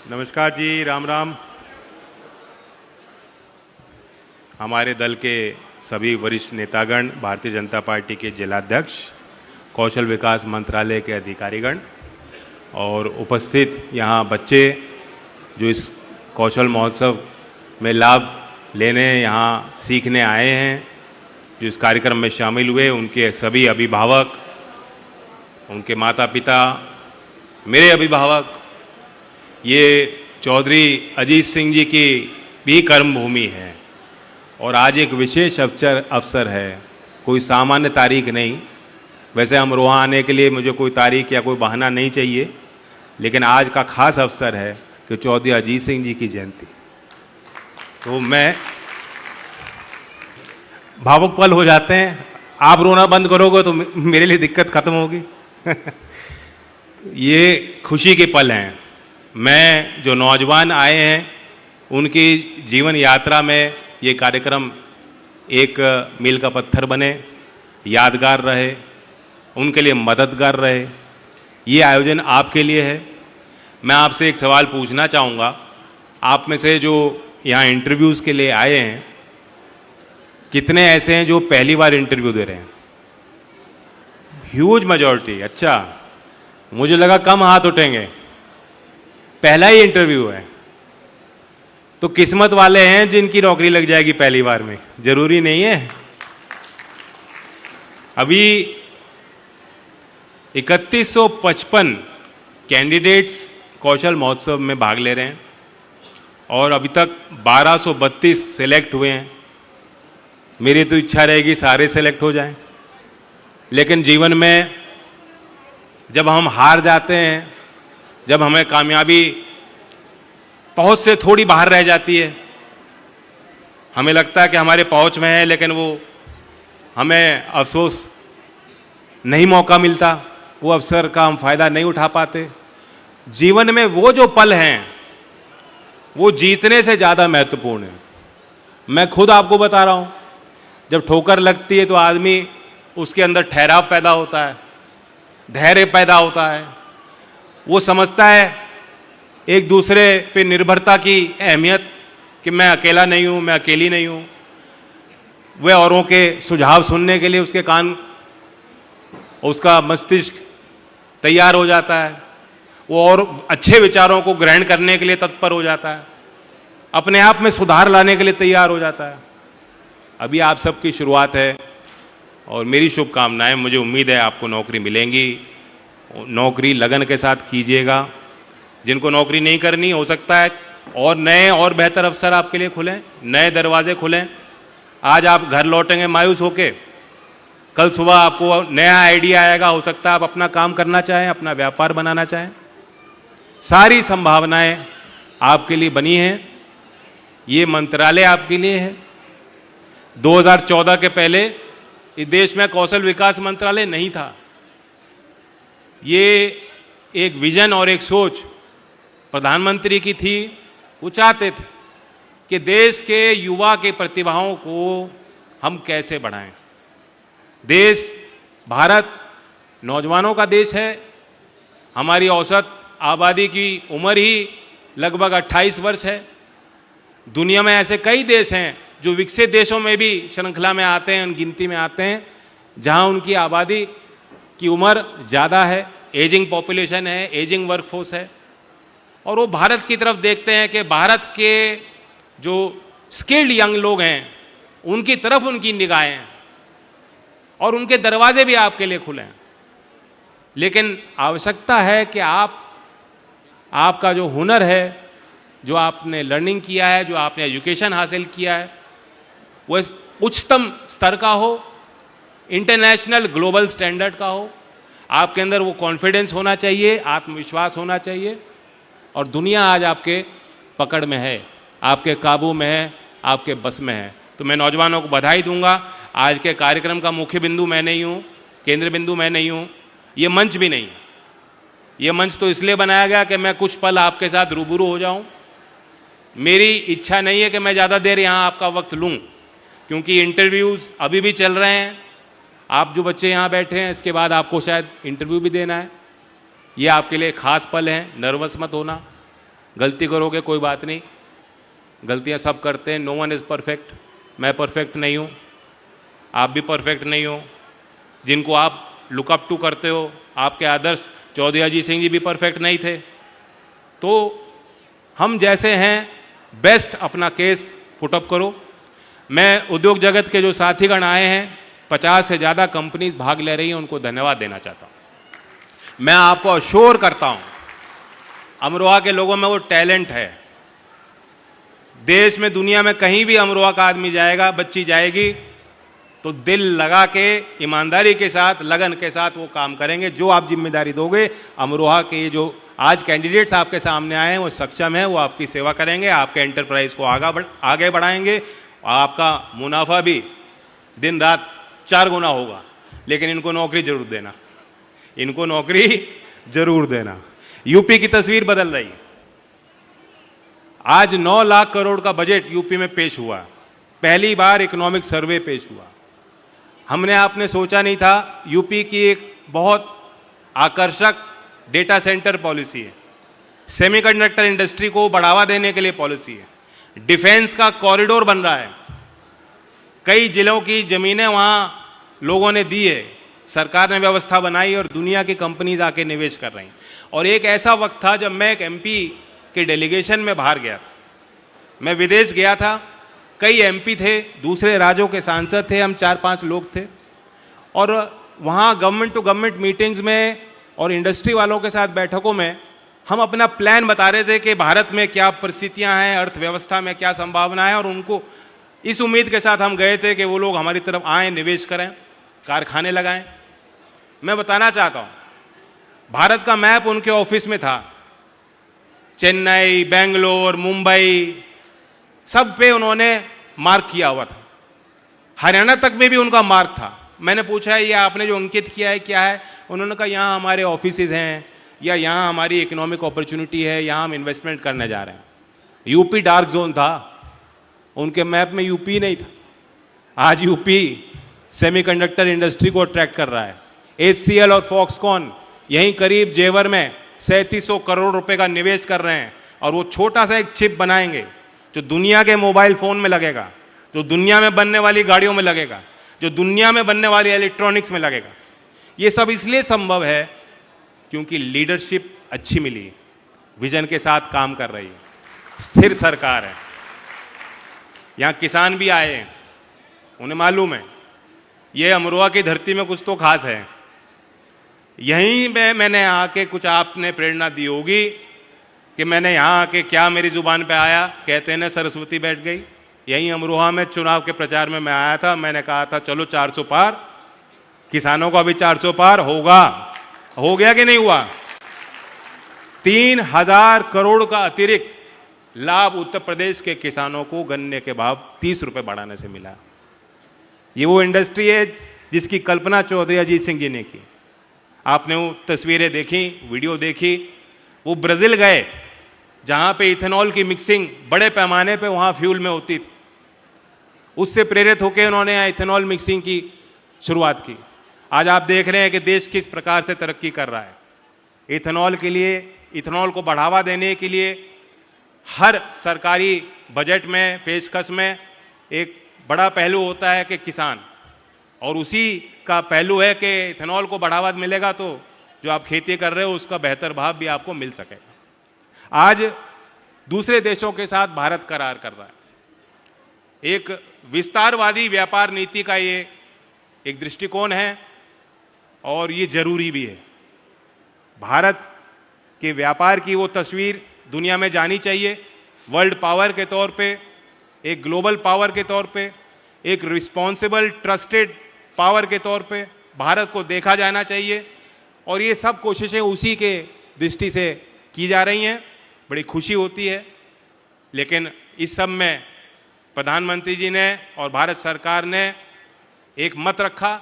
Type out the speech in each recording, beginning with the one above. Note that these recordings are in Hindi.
नमस्कार जी, राम राम। हमारे दल के सभी वरिष्ठ नेतागण, भारतीय जनता पार्टी के जिलाध्यक्ष, कौशल विकास मंत्रालय के अधिकारीगण और उपस्थित यहाँ बच्चे जो इस कौशल महोत्सव में लाभ लेने यहाँ सीखने आए हैं, जो इस कार्यक्रम में शामिल हुए, उनके सभी अभिभावक, उनके माता पिता, मेरे अभिभावक, ये चौधरी अजीत सिंह जी की भी कर्मभूमि है और आज एक विशेष अवसर है, कोई सामान्य तारीख नहीं। वैसे हम वहाँ आने के लिए मुझे कोई तारीख या कोई बहाना नहीं चाहिए, लेकिन आज का खास अवसर है कि चौधरी अजीत सिंह जी की जयंती। तो मैं भावुक पल हो जाते हैं। आप रोना बंद करोगे तो मेरे लिए दिक्कत खत्म होगी। ये खुशी के पल हैं। मैं जो नौजवान आए हैं उनकी जीवन यात्रा में ये कार्यक्रम एक मील का पत्थर बने, यादगार रहे, उनके लिए मददगार रहे। ये आयोजन आपके लिए है। मैं आपसे एक सवाल पूछना चाहूँगा, आप में से जो यहाँ इंटरव्यूज़ के लिए आए हैं, कितने ऐसे हैं जो पहली बार इंटरव्यू दे रहे हैं? Huge majority. अच्छा, मुझे लगा कम हाथ उठेंगे। पहला ही इंटरव्यू है तो किस्मत वाले हैं जिनकी नौकरी लग जाएगी पहली बार में। जरूरी नहीं है। अभी 3155 कैंडिडेट्स कौशल महोत्सव में भाग ले रहे हैं और अभी तक 1232 सेलेक्ट हुए हैं। मेरी तो इच्छा रहेगी सारे सेलेक्ट हो जाएं, लेकिन जीवन में जब हम हार जाते हैं, जब हमें कामयाबी पहुंच से थोड़ी बाहर रह जाती है, हमें लगता है कि हमारे पहुंच में है, लेकिन वो हमें अफसोस नहीं मौका मिलता, वो अवसर का हम फायदा नहीं उठा पाते। जीवन में वो जो पल हैं वो जीतने से ज़्यादा महत्वपूर्ण है। मैं खुद आपको बता रहा हूँ, जब ठोकर लगती है तो आदमी उसके अंदर ठहराव पैदा होता है, धैर्य पैदा होता है, वो समझता है एक दूसरे पे निर्भरता की अहमियत कि मैं अकेला नहीं हूँ, मैं अकेली नहीं हूँ। वह औरों के सुझाव सुनने के लिए उसके कान, उसका मस्तिष्क तैयार हो जाता है। वो और अच्छे विचारों को ग्रहण करने के लिए तत्पर हो जाता है, अपने आप में सुधार लाने के लिए तैयार हो जाता है। अभी आप सबकी शुरुआत है और मेरी शुभकामनाएं। मुझे उम्मीद है आपको नौकरी मिलेंगी। नौकरी लगन के साथ कीजिएगा। जिनको नौकरी नहीं करनी, हो सकता है और नए और बेहतर अवसर आपके लिए खुलें, नए दरवाजे खुलें। आज आप घर लौटेंगे मायूस होके, कल सुबह आपको नया आइडिया आएगा। हो सकता है आप अपना काम करना चाहें, अपना व्यापार बनाना चाहें। सारी संभावनाएं आपके लिए बनी हैं। ये मंत्रालय आपके लिए है। 2014 के पहले इस देश में कौशल विकास मंत्रालय नहीं था। ये एक विजन और एक सोच प्रधानमंत्री की थी। वो चाहते थे कि देश के युवा के प्रतिभाओं को हम कैसे बढ़ाएं। देश, भारत नौजवानों का देश है। हमारी औसत आबादी की उम्र ही लगभग 28 वर्ष है। दुनिया में ऐसे कई देश हैं जो विकसित देशों में भी श्रृंखला में आते हैं, उन गिनती में आते हैं, जहां उनकी आबादी की उम्र ज़्यादा है, एजिंग पॉपुलेशन है, एजिंग वर्कफोर्स है। और वो भारत की तरफ देखते हैं कि भारत के जो स्किल्ड यंग लोग हैं उनकी तरफ उनकी निगाहें हैं और उनके दरवाजे भी आपके लिए खुले हैं। लेकिन आवश्यकता है कि आपका जो हुनर है, जो आपने लर्निंग किया है, जो आपने एजुकेशन हासिल किया है, वो उच्चतम स्तर का हो, इंटरनेशनल ग्लोबल स्टैंडर्ड का हो। आपके अंदर वो कॉन्फिडेंस होना चाहिए, आत्मविश्वास होना चाहिए। और दुनिया आज आपके पकड़ में है, आपके काबू में है, आपके बस में है। तो मैं नौजवानों को बधाई दूंगा। आज के कार्यक्रम का मुख्य बिंदु मैं नहीं हूँ, केंद्र बिंदु मैं नहीं हूँ, ये मंच भी नहीं। ये मंच तो इसलिए बनाया गया कि मैं कुछ पल आपके साथ रूबरू हो जाऊँ। मेरी इच्छा नहीं है कि मैं ज़्यादा देर यहाँ आपका वक्त लूँ, क्योंकि इंटरव्यूज़ अभी भी चल रहे हैं। आप जो बच्चे यहाँ बैठे हैं, इसके बाद आपको शायद इंटरव्यू भी देना है। ये आपके लिए खास पल है, नर्वस मत होना। गलती करोगे कोई बात नहीं, गलतियां सब करते हैं, नो वन इज़ परफेक्ट। मैं परफेक्ट नहीं हूँ, आप भी परफेक्ट नहीं हो। जिनको आप लुकअप टू करते हो, आपके आदर्श चौधरी अजीत सिंह जी भी परफेक्ट नहीं थे। तो हम जैसे हैं बेस्ट अपना केस पुटअप करो। मैं उद्योग जगत के जो साथीगण आए हैं, 50 से ज़्यादा कंपनीज भाग ले रही हैं, उनको धन्यवाद देना चाहता हूँ। मैं आपको अश्योर करता हूँ, अमरोहा के लोगों में वो टैलेंट है। देश में, दुनिया में कहीं भी अमरोहा का आदमी जाएगा, बच्ची जाएगी, तो दिल लगा के, ईमानदारी के साथ, लगन के साथ वो काम करेंगे। जो आप जिम्मेदारी दोगे, अमरोहा के जो आज कैंडिडेट्स आपके सामने आए हैं वो सक्षम है, वो आपकी सेवा करेंगे, आपके एंटरप्राइज को आगे बढ़ाएंगे, आपका मुनाफा भी दिन रात 4 गुना होगा। लेकिन इनको नौकरी जरूर देना, इनको नौकरी जरूर देना। यूपी की तस्वीर बदल रही है। आज 9 लाख करोड़ का बजट यूपी में पेश हुआ, पहली बार इकोनॉमिक सर्वे पेश हुआ। हमने आपने सोचा नहीं था। यूपी की एक बहुत आकर्षक डेटा सेंटर पॉलिसी है, सेमीकंडक्टर इंडस्ट्री को बढ़ावा देने के लिए पॉलिसी है, डिफेंस का कॉरिडोर बन रहा है, कई जिलों की जमीनें वहां लोगों ने दी है, सरकार ने व्यवस्था बनाई और दुनिया की कंपनीज आके निवेश कर रही हैं। और एक ऐसा वक्त था जब मैं एक एमपी के डेलीगेशन में बाहर गया था, मैं विदेश गया था, कई एमपी थे, दूसरे राज्यों के सांसद थे, हम 4-5 लोग थे, और वहाँ गवर्नमेंट टू गवर्नमेंट मीटिंग्स में और इंडस्ट्री वालों के साथ बैठकों में हम अपना प्लान बता रहे थे कि भारत में क्या परिस्थितियाँ हैं, अर्थव्यवस्था में क्या संभावना है, और उनको इस उम्मीद के साथ हम गए थे कि वो लोग हमारी तरफ आएँ, निवेश करें, कारखाने लगाएं। मैं बताना चाहता हूँ, भारत का मैप उनके ऑफिस में था, चेन्नई, बेंगलोर, मुंबई, सब पे उन्होंने मार्क किया हुआ था, हरियाणा तक में भी उनका मार्क था। मैंने पूछा ये आपने जो अंकित किया है क्या है? उन्होंने कहा यहाँ हमारे ऑफिसेज हैं, या यहाँ हमारी इकोनॉमिक अपॉर्चुनिटी है, यहाँ हम इन्वेस्टमेंट करने जा रहे हैं। यूपी डार्क जोन था, उनके मैप में यूपी नहीं था। आज यूपी सेमीकंडक्टर इंडस्ट्री को अट्रैक्ट कर रहा है। HCL और फॉक्सकॉन यहीं करीब जेवर में 3700 करोड़ रुपए का निवेश कर रहे हैं, और वो छोटा सा एक चिप बनाएंगे जो दुनिया के मोबाइल फोन में लगेगा, जो दुनिया में बनने वाली गाड़ियों में लगेगा, जो दुनिया में बनने वाली इलेक्ट्रॉनिक्स में लगेगा। ये सब इसलिए संभव है क्योंकि लीडरशिप अच्छी मिली, विजन के साथ काम कर रही है, स्थिर सरकार है। यहाँ किसान भी आए हैं, उन्हें मालूम है ये अमरोहा की धरती में कुछ तो खास है। यहीं पे मैंने आके कुछ आपने प्रेरणा दी होगी कि मैंने यहाँ आके क्या मेरी जुबान पे आया, कहते हैं ना सरस्वती बैठ गई। यहीं अमरोहा में चुनाव के प्रचार में मैं आया था, मैंने कहा था चलो 400 पार, किसानों का भी 400 पार होगा। हो गया कि नहीं हुआ? 3000 करोड़ का अतिरिक्त लाभ उत्तर प्रदेश के किसानों को गन्ने के भाव 30 रुपए बढ़ाने से मिला। ये वो इंडस्ट्री है जिसकी कल्पना चौधरी अजीत सिंह जी ने की। आपने वो तस्वीरें देखी, वीडियो देखी, वो ब्राजील गए जहां पे इथेनॉल की मिक्सिंग बड़े पैमाने पे वहां फ्यूल में होती थी। उससे प्रेरित होकर उन्होंने यहाँ इथेनॉल मिक्सिंग की शुरुआत की। आज आप देख रहे हैं कि देश किस प्रकार से तरक्की कर रहा है। इथेनॉल के लिए, इथेनॉल को बढ़ावा देने के लिए हर सरकारी बजट में, पेशकश में एक बड़ा पहलू होता है कि किसान, और उसी का पहलू है कि इथेनॉल को बढ़ावा मिलेगा तो जो आप खेती कर रहे हो उसका बेहतर भाव भी आपको मिल सकेगा। आज दूसरे देशों के साथ भारत करार कर रहा है। एक विस्तारवादी व्यापार नीति का ये एक दृष्टिकोण है, और ये जरूरी भी है। भारत के व्यापार की वो तस्वीर दुनिया में जानी चाहिए, वर्ल्ड पावर के तौर पे, एक ग्लोबल पावर के तौर पे, एक रिस्पॉन्सिबल ट्रस्टेड पावर के तौर पे भारत को देखा जाना चाहिए। और ये सब कोशिशें उसी के दृष्टि से की जा रही हैं, बड़ी खुशी होती है। लेकिन इस सब में प्रधानमंत्री जी ने और भारत सरकार ने एक मत रखा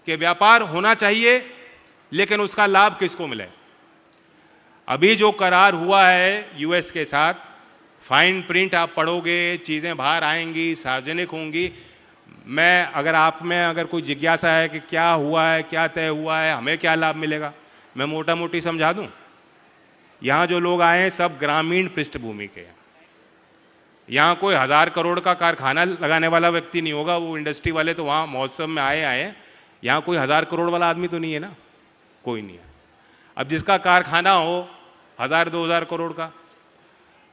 कि व्यापार होना चाहिए, लेकिन उसका लाभ किसको मिले। अभी जो करार हुआ है यूएस के साथ, फाइन प्रिंट आप पढ़ोगे, चीज़ें बाहर आएंगी, सार्वजनिक होंगी। मैं अगर आप में अगर कोई जिज्ञासा है कि क्या हुआ है, क्या तय हुआ है, हमें क्या लाभ मिलेगा, मैं मोटा मोटी समझा दूं। यहाँ जो लोग आए हैं सब ग्रामीण पृष्ठभूमि के हैं। यहाँ कोई 1000 करोड़ का कारखाना लगाने वाला व्यक्ति नहीं होगा। वो इंडस्ट्री वाले तो वहाँ महोत्सव में आए। यहाँ कोई 1000 करोड़ वाला आदमी तो नहीं है ना, कोई नहीं है। अब जिसका कारखाना हो 1000-2000 करोड़ का,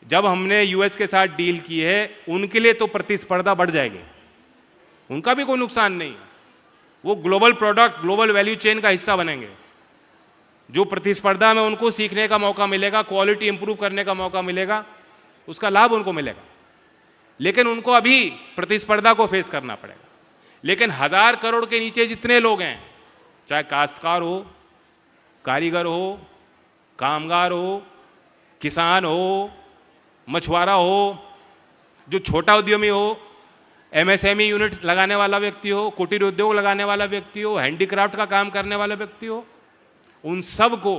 जब हमने यूएस के साथ डील की है उनके लिए तो प्रतिस्पर्धा बढ़ जाएगी, उनका भी कोई नुकसान नहीं है। वो global product, global value chain का हिस्सा बनेंगे। जो प्रतिस्पर्धा में उनको सीखने का मौका मिलेगा, क्वालिटी इंप्रूव करने का मौका मिलेगा, उसका लाभ उनको मिलेगा। लेकिन उनको अभी प्रतिस्पर्धा को फेस करना पड़ेगा। लेकिन 1000 करोड़ के नीचे जितने लोग हैं, चाहे काश्तकार हो, कारीगर हो, कामगार हो, किसान हो, मछुआरा हो, जो छोटा उद्यमी हो, एमएसएमई यूनिट लगाने वाला व्यक्ति हो, कुटीर उद्योग लगाने वाला व्यक्ति हो, हैंडीक्राफ्ट का काम करने वाला व्यक्ति हो, उन सब को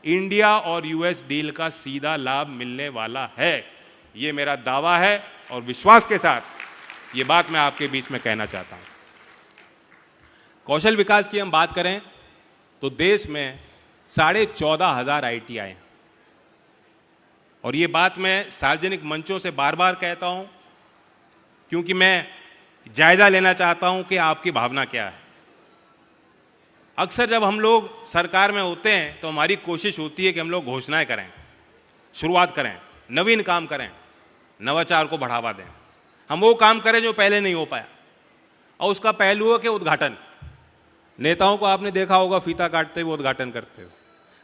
इंडिया और यूएस डील का सीधा लाभ मिलने वाला है। ये मेरा दावा है और विश्वास के साथ ये बात मैं आपके बीच में कहना चाहता हूं। कौशल विकास की हम बात करें तो देश में 14,500 ITI हैं। और ये बात मैं सार्वजनिक मंचों से बार बार कहता हूं क्योंकि मैं जायजा लेना चाहता हूं कि आपकी भावना क्या है। अक्सर जब हम लोग सरकार में होते हैं तो हमारी कोशिश होती है कि हम लोग घोषणाएं करें, शुरुआत करें, नवीन काम करें, नवाचार को बढ़ावा दें, हम वो काम करें जो पहले नहीं हो पाया। और उसका पहलू है कि उद्घाटन। नेताओं को आपने देखा होगा फीता काटते हुए उद्घाटन करते हुए।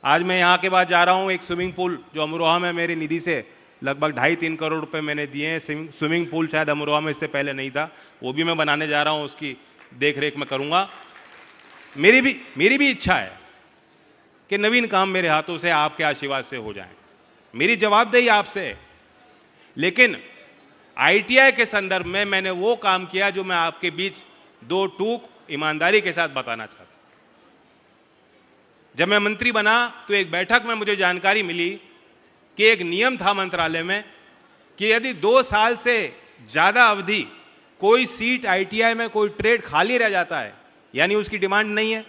आज मैं यहाँ के बाद जा रहा हूँ, एक स्विमिंग पूल जो अमरोहा में मेरी निधि से लगभग 2.5-3 करोड़ रुपए मैंने दिए हैं। स्विमिंग पूल शायद अमरोहा में इससे पहले नहीं था, वो भी मैं बनाने जा रहा हूँ, उसकी देख रेख मैं करूँगा। मेरी भी इच्छा है कि नवीन काम मेरे हाथों से आपके आशीर्वाद से हो जाए। मेरी जवाबदेही आपसे है। लेकिन ITI के संदर्भ में मैंने वो काम किया जो मैं आपके बीच दो टूक ईमानदारी के साथ बताना चाहता हूं। जब मैं मंत्री बना तो एक बैठक में मुझे जानकारी मिली कि एक नियम था मंत्रालय में कि यदि 2 साल से ज्यादा अवधि कोई सीट ITI में, कोई ट्रेड खाली रह जाता है, यानी उसकी डिमांड नहीं है,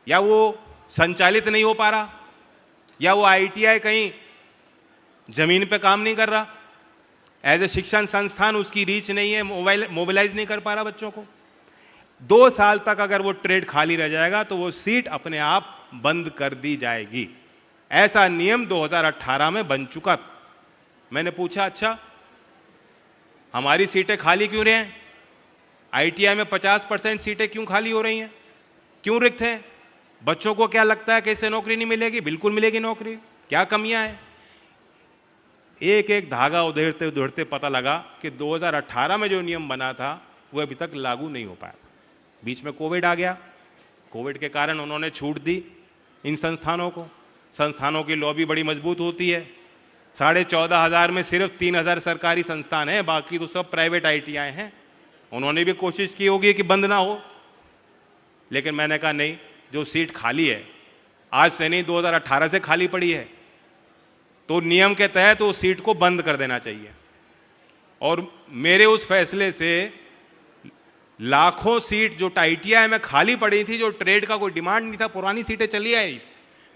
या वो संचालित नहीं हो पा रहा, या वो ITI कहीं जमीन पे काम नहीं कर रहा, एज ए शिक्षण संस्थान उसकी रीच नहीं है, मोबिलाइज नहीं कर पा रहा बच्चों को, 2 साल तक अगर वो ट्रेड खाली रह जाएगा तो वो सीट अपने आप बंद कर दी जाएगी। ऐसा नियम 2018 में बन चुका था। मैंने पूछा, अच्छा हमारी सीटें खाली क्यों रहे हैं? ITI में 50% सीटें क्यों खाली हो रही हैं, क्यों रिक्त हैं? बच्चों को क्या लगता है कि इससे नौकरी नहीं मिलेगी? बिल्कुल मिलेगी नौकरी। क्या कमियां हैं? एक एक धागा उधेड़ते उधेड़ते पता लगा कि 2018 में जो नियम बना था वो अभी तक लागू नहीं हो पाया। बीच में कोविड आ गया, कोविड के कारण उन्होंने छूट दी इन संस्थानों को। संस्थानों की लॉबी बड़ी मजबूत होती है। 14,500 में सिर्फ 3,000 सरकारी संस्थान हैं, बाकी तो सब प्राइवेट ITI हैं। उन्होंने भी कोशिश की होगी कि बंद ना हो, लेकिन मैंने कहा नहीं, जो सीट खाली है आज से नहीं 2018 से खाली पड़ी है, तो नियम के तहत वो सीट को बंद कर देना चाहिए। और मेरे उस फैसले से लाखों सीट जो ITI में खाली पड़ी थी, जो ट्रेड का कोई डिमांड नहीं था, पुरानी सीटें चली आई,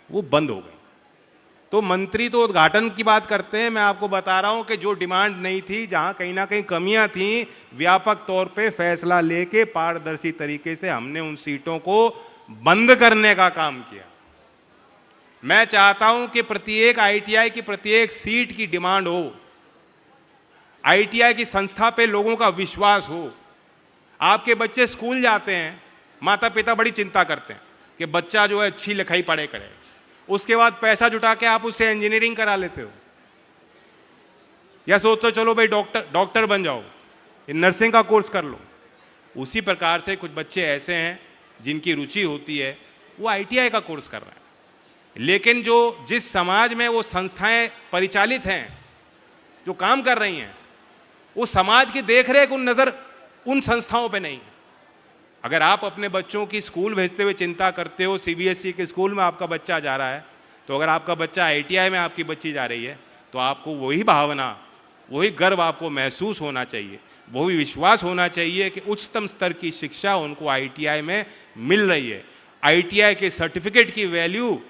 वो बंद हो गई। तो मंत्री तो उद्घाटन की बात करते हैं, मैं आपको बता रहा हूं कि जो डिमांड नहीं थी, जहां कहीं ना कहीं कमियां थी, व्यापक तौर पे फैसला लेके पारदर्शी तरीके से हमने उन सीटों को बंद करने का काम किया। मैं चाहता हूं कि प्रत्येक ITI की प्रत्येक सीट की डिमांड हो, ITI की संस्था पे लोगों का विश्वास हो। आपके बच्चे स्कूल जाते हैं, माता पिता बड़ी चिंता करते हैं कि बच्चा जो है अच्छी लिखाई पढ़े करे, उसके बाद पैसा जुटा के आप उससे इंजीनियरिंग करा लेते हो, या सोचते हो चलो भाई डॉक्टर बन जाओ, नर्सिंग का कोर्स कर लो। उसी प्रकार से कुछ बच्चे ऐसे हैं जिनकी रुचि होती है, वो ITI का कोर्स कर रहे हैं, लेकिन जो जिस समाज में वो संस्थाएं परिचालित हैं, जो काम कर रही हैं, वो समाज की देखरेख नजर उन संस्थाओं पे नहीं है। अगर आप अपने बच्चों की स्कूल भेजते हुए चिंता करते हो, CBSE के स्कूल में आपका बच्चा जा रहा है, तो अगर आपका बच्चा ITI में आपकी बच्ची जा रही है, तो आपको वही भावना, वही गर्व आपको महसूस होना चाहिए, वही विश्वास होना चाहिए कि उच्चतम स्तर की शिक्षा उनको ITI में मिल रही है। ITI के सर्टिफिकेट की वैल्यू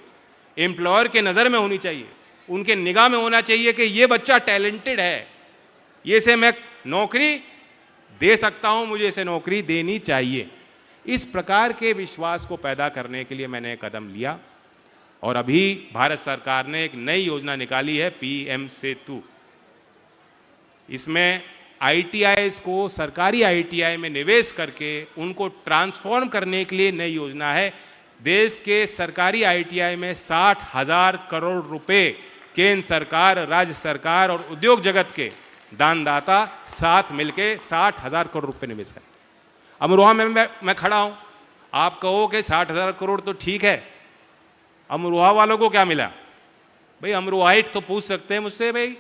एम्प्लॉयर के नज़र में होनी चाहिए। उनके निगाह में होना चाहिए कि ये बच्चा टैलेंटेड है, ये से मैं नौकरी दे सकता हूं, मुझे इसे नौकरी देनी चाहिए। इस प्रकार के विश्वास को पैदा करने के लिए मैंने कदम लिया और अभी भारत सरकार ने एक नई योजना निकाली है, पीएम सेतु। इसमें आईटीआईज को सरकारी आईटीआई में निवेश करके उनको ट्रांसफॉर्म करने के लिए नई योजना है। देश के सरकारी आईटीआई में 60,000 करोड़ रुपए केंद्र सरकार, राज्य सरकार और उद्योग जगत के दानदाता साथ मिलके 60,000 करोड़ रुपए निवेश करें। अमरोहा में मैं खड़ा हूं, आप कहो कि 60,000 करोड़ तो ठीक है, अमरोहा वालों को क्या मिला? भाई अमरोहाइट तो पूछ सकते हैं मुझसे, भाई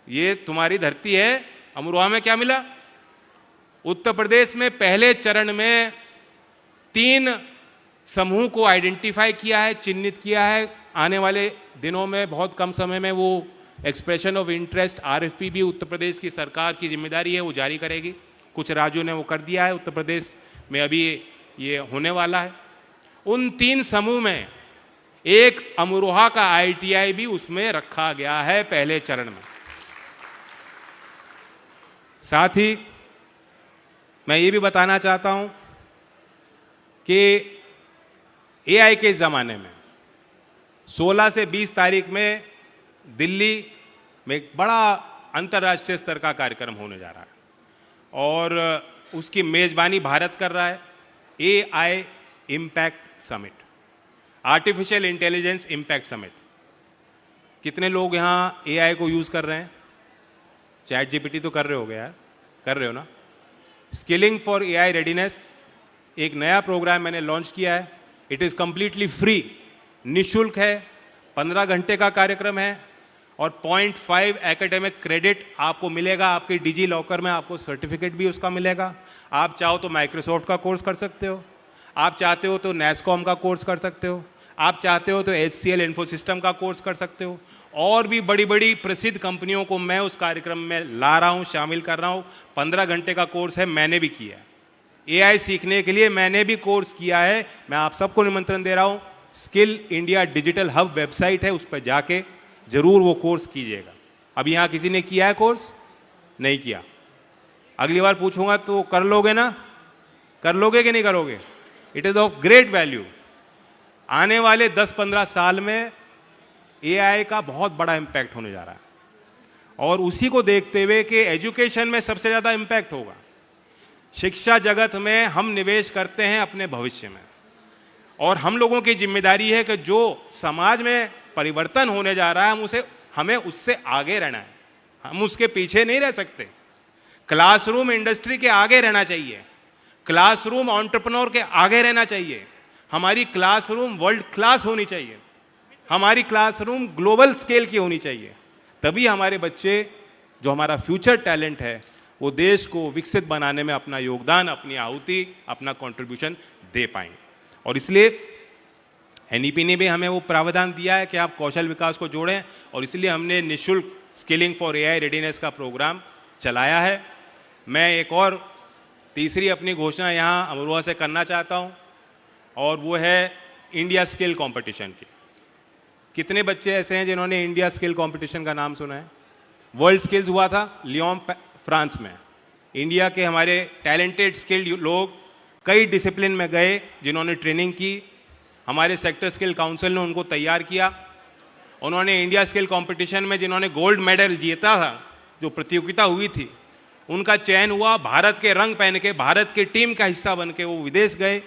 ये तुम्हारी धरती है, अमरोहा में क्या मिला? उत्तर प्रदेश में पहले चरण में 3 समूह को आइडेंटिफाई किया है, चिन्हित किया है। आने वाले दिनों में बहुत कम समय में वो एक्सप्रेशन ऑफ इंटरेस्ट आरएफपी भी उत्तर प्रदेश की सरकार की जिम्मेदारी है, वो जारी करेगी। कुछ राज्यों ने वो कर दिया है, उत्तर प्रदेश में अभी ये होने वाला है। उन 3 समूह में एक अमरोहा का आईटीआई भी उसमें रखा गया है पहले चरण में। साथ ही मैं ये भी बताना चाहता हूं कि एआई के ज़माने में 16 से 20 तारीख में दिल्ली में एक बड़ा अंतर्राष्ट्रीय स्तर का कार्यक्रम होने जा रहा है और उसकी मेज़बानी भारत कर रहा है। AI impact summit, artificial intelligence impact summit. कितने लोग यहाँ एआई को यूज़ कर रहे हैं? चैट जीपीटी तो कर रहे हो यार, कर रहे हो ना? स्किलिंग फॉर एआई रेडीनेस एक नया प्रोग्राम मैंने लॉन्च किया है। इट इज़ कंप्लीटली फ्री, निःशुल्क है, 15 घंटे का कार्यक्रम है और 0.5 एकेडमिक क्रेडिट आपको मिलेगा। आपके डिजी लॉकर में आपको सर्टिफिकेट भी उसका मिलेगा। आप चाहो तो माइक्रोसॉफ्ट का कोर्स कर सकते हो, आप चाहते हो तो नैसकॉम का कोर्स कर सकते हो, आप चाहते हो तो HCL इन्फोसिस्टम का कोर्स कर सकते हो। और भी बड़ी बड़ी प्रसिद्ध कंपनियों को मैं उस कार्यक्रम में ला रहा हूँ, शामिल कर रहा हूँ। 15 घंटे का कोर्स है, मैंने भी किया है। एआई सीखने के लिए मैंने भी कोर्स किया है। मैं आप सबको निमंत्रण दे रहा हूँ, skill India digital hub website है, उस पर जाके जरूर वो कोर्स कीजिएगा। अब यहाँ किसी ने किया है कोर्स? नहीं किया। अगली बार पूछूंगा तो कर लोगे ना? कर लोगे कि नहीं करोगे? It is of great value. आने वाले 10-15 साल में एआई का बहुत बड़ा इम्पैक्ट होने जा रहा है और उसी को देखते हुए कि एजुकेशन में सबसे ज़्यादा इम्पैक्ट होगा। शिक्षा जगत में हम निवेश करते हैं अपने भविष्य में और हम लोगों की जिम्मेदारी है कि जो समाज में परिवर्तन होने जा रहा है हमें उससे आगे रहना है, हम उसके पीछे नहीं रह सकते। क्लासरूम इंडस्ट्री के आगे रहना चाहिए, क्लासरूम एंटरप्रेन्योर के आगे रहना चाहिए। हमारी क्लासरूम वर्ल्ड क्लास होनी चाहिए, हमारी क्लासरूम ग्लोबल स्केल की होनी चाहिए। तभी हमारे बच्चे, जो हमारा फ्यूचर टैलेंट है, वो देश को विकसित बनाने में अपना योगदान, अपनी आहुति, अपना कंट्रीब्यूशन दे पाएंगे। और इसलिए एनईपी ने भी हमें वो प्रावधान दिया है कि आप कौशल विकास को जोड़ें और इसलिए हमने निःशुल्क स्किलिंग फॉर एआई रेडीनेस का प्रोग्राम चलाया है। मैं एक और तीसरी अपनी घोषणा यहाँ अमरोहा से करना चाहता हूँ और वो है इंडिया स्किल कंपटीशन की। कितने बच्चे ऐसे हैं जिन्होंने इंडिया स्किल कंपटीशन का नाम सुना है? वर्ल्ड स्किल्स हुआ था लियोन फ्रांस में। इंडिया के हमारे टैलेंटेड स्किल्ड लोग कई डिसिप्लिन में गए, जिन्होंने ट्रेनिंग की। हमारे सेक्टर स्किल काउंसिल ने उनको तैयार किया। उन्होंने इंडिया स्किल कंपटीशन में जिन्होंने गोल्ड मेडल जीता था, जो प्रतियोगिता हुई थी, उनका चयन हुआ। भारत के रंग पहन के, भारत की टीम का हिस्सा बन के वो विदेश गए,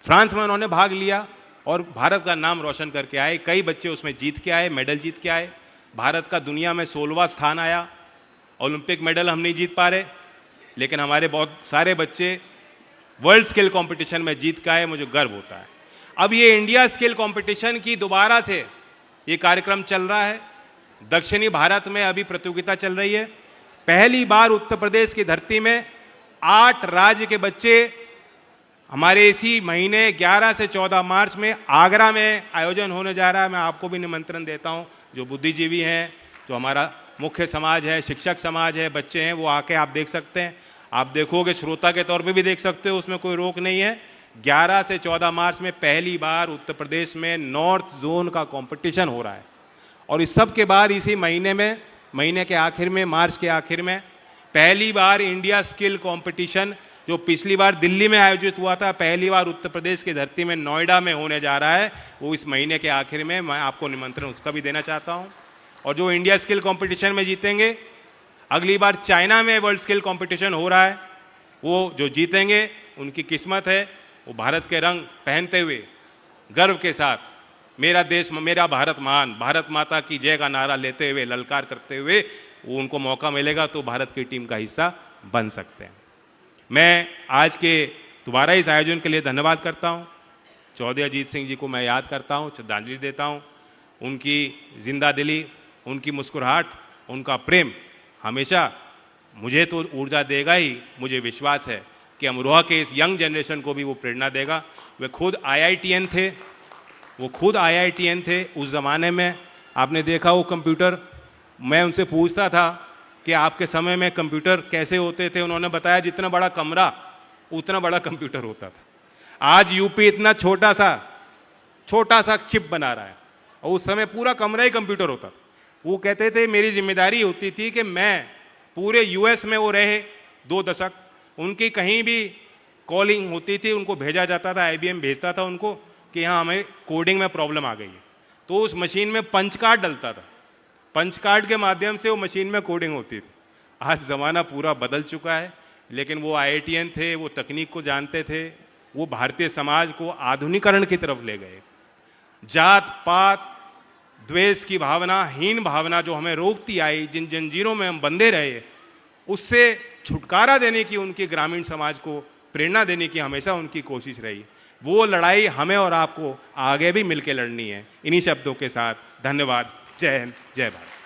फ्रांस में उन्होंने भाग लिया और भारत का नाम रोशन करके आए। कई बच्चे उसमें जीत के आए, मेडल जीत के आए। भारत का दुनिया में 16वां स्थान आया। ओलंपिक मेडल हम नहीं जीत पा रहे, लेकिन हमारे बहुत सारे बच्चे वर्ल्ड स्किल कंपटीशन में जीत के आए, मुझे गर्व होता है। अब ये इंडिया स्किल कंपटीशन की दोबारा से ये कार्यक्रम चल रहा है। दक्षिणी भारत में अभी प्रतियोगिता चल रही है। पहली बार उत्तर प्रदेश की धरती में 8 राज्य के बच्चे हमारे इसी महीने 11 से 14 मार्च में आगरा में आयोजन होने जा रहा है। मैं आपको भी निमंत्रण देता हूं, जो बुद्धिजीवी हैं, जो हमारा मुख्य समाज है, शिक्षक समाज है, बच्चे हैं, वो आके आप देख सकते हैं। आप देखोगे, श्रोता के तौर पे भी देख सकते हो, उसमें कोई रोक नहीं है। 11 से 14 मार्च में पहली बार उत्तर प्रदेश में नॉर्थ जोन का कंपटीशन हो रहा है। और इस सब के बाद इसी महीने के आखिर में, मार्च के आखिर में, पहली बार इंडिया स्किल कंपटीशन जो पिछली बार दिल्ली में आयोजित हुआ था, पहली बार उत्तर प्रदेश की धरती में नोएडा में होने जा रहा है, वो इस महीने के आखिर में। मैं आपको निमंत्रण उसका भी देना चाहता हूँ। और जो इंडिया स्किल कंपटीशन में जीतेंगे, अगली बार चाइना में वर्ल्ड स्किल कंपटीशन हो रहा है, वो जो जीतेंगे उनकी किस्मत है, वो भारत के रंग पहनते हुए गर्व के साथ मेरा देश, मेरा भारत महान, भारत माता की जय का नारा लेते हुए, ललकार करते हुए वो उनको मौका मिलेगा तो भारत की टीम का हिस्सा बन सकते हैं। मैं आज के दोबारा इस आयोजन के लिए धन्यवाद करता हूँ। चौधरी अजीत सिंह जी को मैं याद करता हूँ, श्रद्धांजलि देता हूँ। उनकी जिंदा दिली, उनकी मुस्कुराहट, उनका प्रेम हमेशा मुझे तो ऊर्जा देगा ही, मुझे विश्वास है कि अमरोहा के इस यंग जनरेशन को भी वो प्रेरणा देगा। वे खुद IITN थे, उस ज़माने में। आपने देखा वो कंप्यूटर, मैं उनसे पूछता था कि आपके समय में कंप्यूटर कैसे होते थे, उन्होंने बताया जितना बड़ा कमरा उतना बड़ा कंप्यूटर होता था। आज यूपी इतना छोटा सा चिप बना रहा है और उस समय पूरा कमरा ही कंप्यूटर होता था। वो कहते थे मेरी जिम्मेदारी होती थी कि मैं पूरे US में वो रहे 2 दशक, उनकी कहीं भी कॉलिंग होती थी उनको भेजा जाता था, IBM भेजता था उनको कि यहाँ हमें कोडिंग में प्रॉब्लम आ गई है, तो उस मशीन में पंच कार्ड डलता था, पंच कार्ड के माध्यम से वो मशीन में कोडिंग होती थी। आज ज़माना पूरा बदल चुका है, लेकिन वो IITN थे, वो तकनीक को जानते थे, वो भारतीय समाज को आधुनिकीकरण की तरफ ले गए। जात पात, द्वेष की भावना, हीन भावना जो हमें रोकती आई, जिन जंजीरों में हम बंधे रहे, उससे छुटकारा देने की, उनकी ग्रामीण समाज को प्रेरणा देने की हमेशा उनकी कोशिश रही। वो लड़ाई हमें और आपको आगे भी मिलकर लड़नी है। इन्हीं शब्दों के साथ धन्यवाद। जय हिंद, जय भारत।